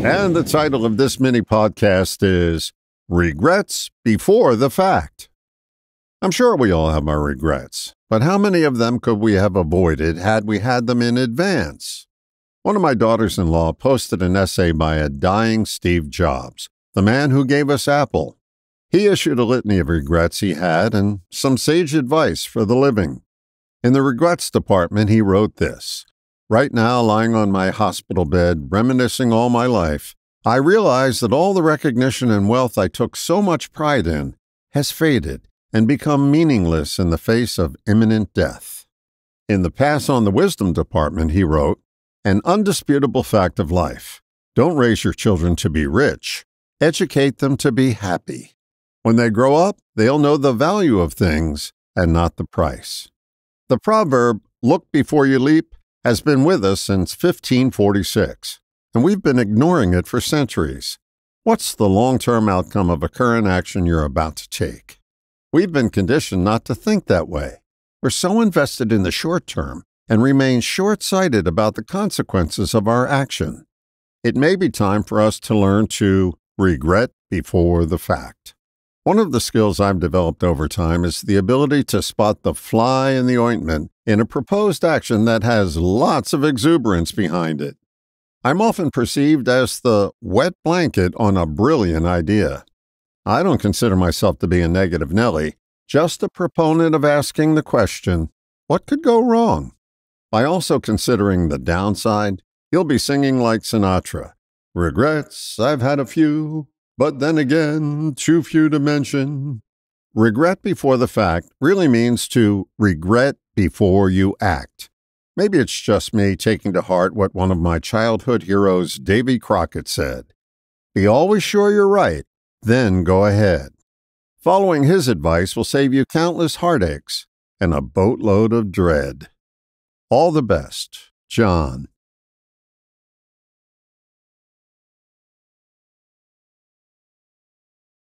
And the title of this mini podcast is Regrets Before the Fact. I'm sure we all have our regrets, but how many of them could we have avoided had we had them in advance? One of my daughters-in-law posted an essay by a dying Steve Jobs, the man who gave us Apple. He issued a litany of regrets he had and some sage advice for the living. In the regrets department, he wrote this: "Right now, lying on my hospital bed, reminiscing all my life, I realize that all the recognition and wealth I took so much pride in has faded and become meaningless in the face of imminent death." In the Pass on the Wisdom department, he wrote, "An undisputable fact of life. Don't raise your children to be rich. Educate them to be happy. When they grow up, they'll know the value of things and not the price." The proverb, "Look before you leap," has been with us since 1546, and we've been ignoring it for centuries. What's the long-term outcome of a current action you're about to take? We've been conditioned not to think that way. We're so invested in the short term and remain short-sighted about the consequences of our action. It may be time for us to learn to regret before the fact. One of the skills I've developed over time is the ability to spot the fly in the ointment in a proposed action that has lots of exuberance behind it. I'm often perceived as the wet blanket on a brilliant idea. I don't consider myself to be a negative Nelly, just a proponent of asking the question, what could go wrong? By also considering the downside, you'll be singing like Sinatra. Regrets, I've had a few, but then again, too few to mention. Regret before the fact really means to regret before you act. Maybe it's just me taking to heart what one of my childhood heroes, Davy Crockett, said. Be always sure you're right, then go ahead. Following his advice will save you countless heartaches and a boatload of dread. All the best, John.